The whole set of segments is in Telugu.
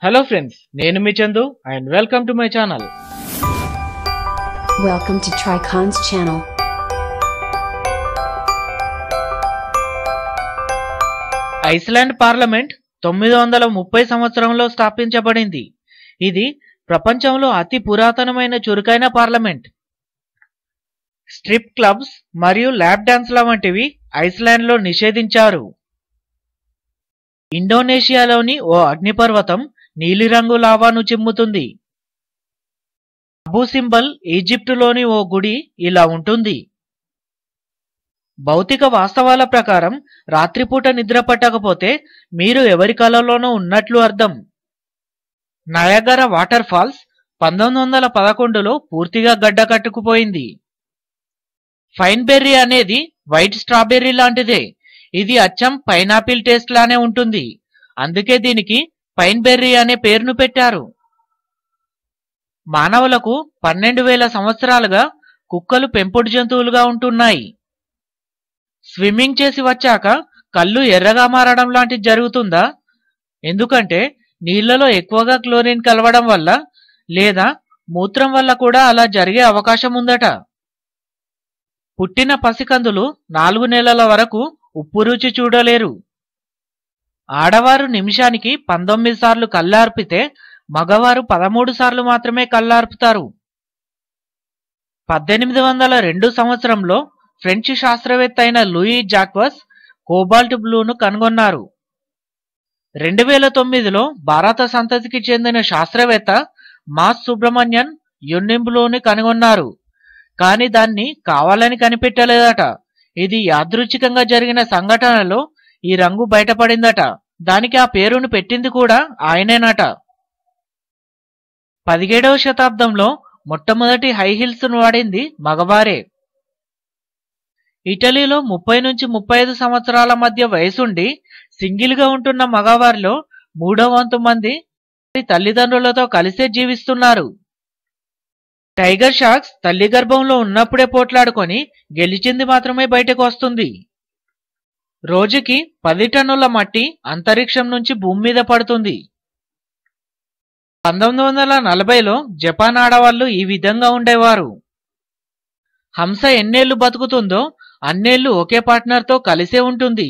Hello friends, నేను మీ Chandu and welcome to my channel. Welcome to Tricon's channel. Iceland parliament 930 సంవత్సరంలో స్థాపించబడింది. ఇది ప్రపంచంలో అతి పురాతనమైన చురుకైన పార్లమెంట్. స్ట్రిప్ క్లబ్స్ మరియు ల్యాప్ డాన్స్ల వంటివి ఐస్లాండ్లో నిషేధించారు. ఇండోనేషియాలోని ఓ అగ్నిపర్వతం నీలిరంగు లావాను చిమ్ముతుంది. అబూ సింబల్ ఈజిప్టులోని ఓ గుడి ఇలా ఉంటుంది. భౌతిక వాస్తవాల ప్రకారం రాత్రిపూట నిద్ర పట్టకపోతే మీరు ఎవరి కలలోనూ ఉన్నట్లు అర్థం. నయాగరా వాటర్ ఫాల్స్ 1911లో పూర్తిగా గడ్డకట్టుకుపోయింది. ఫైన్ బెర్రీ అనేది వైట్ స్ట్రాబెర్రీ లాంటిదే. ఇది అచ్చం పైనాపిల్ టేస్ట్ లానే ఉంటుంది. అందుకే దీనికి పైన్ బెర్రీ అనే పేరును పెట్టారు. మానవులకు 12,000 సంవత్సరాలుగా కుక్కలు పెంపుడు జంతువులుగా ఉంటున్నాయి. స్విమ్మింగ్ చేసి వచ్చాక కళ్ళు ఎర్రగా మారడం లాంటిది జరుగుతుందా? ఎందుకంటే నీళ్లలో ఎక్కువగా క్లోరిన్ కలవడం వల్ల లేదా మూత్రం వల్ల కూడా అలా జరిగే అవకాశం ఉందట. పుట్టిన పసికందులు 4 నెలల వరకు ఉప్పు రుచి చూడలేరు. ఆడవారు నిమిషానికి 19 సార్లు కళ్ళార్పితే మగవారు 13 సార్లు మాత్రమే కళ్ళార్పుతారు. 1802 సంవత్సరంలో ఫ్రెంచ్ శాస్త్రవేత్త అయిన లూయి జాక్వస్ కోబాల్ట్ బ్లూను కనుగొన్నారు. 2009లో భారత సంతతికి చెందిన శాస్త్రవేత్త మాస్ సుబ్రమణ్యన్ యున్నిం బ్లూని కనుగొన్నారు. కానీ దాన్ని కావాలని కనిపెట్టలేదట. ఇది యాదృచ్ఛికంగా జరిగిన సంఘటనలో ఈ రంగు బయటపడిందట. దానికి ఆ పేరును పెట్టింది కూడా ఆయనేనట. 17వ శతాబ్దంలో మొట్టమొదటి హై హీల్స్ ను వాడింది మగవారే. ఇటలీలో 30 నుంచి 35 సంవత్సరాల మధ్య వయసుండి సింగిల్ గా ఉంటున్న మగవారిలో 3వ వంతు మంది తల్లిదండ్రులతో కలిసే జీవిస్తున్నారు. టైగర్ షార్క్స్ తల్లి గర్భంలో ఉన్నప్పుడే పోట్లాడుకొని గెలిచింది మాత్రమే బయటకు వస్తుంది. రోజుకి 10 టన్నుల మట్టి అంతరిక్షం నుంచి భూమి మీద పడుతుంది. 1940లో జపాన్ ఆడవాళ్లు ఈ విధంగా ఉండేవారు. హంస ఎన్నేళ్లు బతుకుతుందో అన్నేళ్లు ఒకే పార్ట్నర్తో కలిసే ఉంటుంది.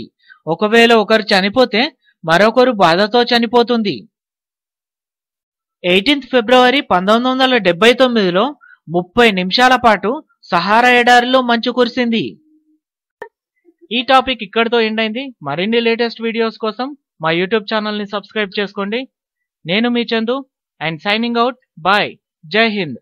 ఒకవేళ ఒకరు చనిపోతే మరొకరు బాధతో చనిపోతుంది. 18 ఫిబ్రవరి 1979లో 30 నిమిషాల పాటు సహారా ఎడారిలో మంచు కురిసింది. ఈ టాపిక్ ఇక్కడితో ఎండ్ అయింది. మరిన్ని లేటెస్ట్ వీడియోస్ కోసం మా యూట్యూబ్ ఛానల్ని సబ్స్క్రైబ్ చేసుకోండి. నేను మీ Chandu and signing out. Bye. Jai Hind.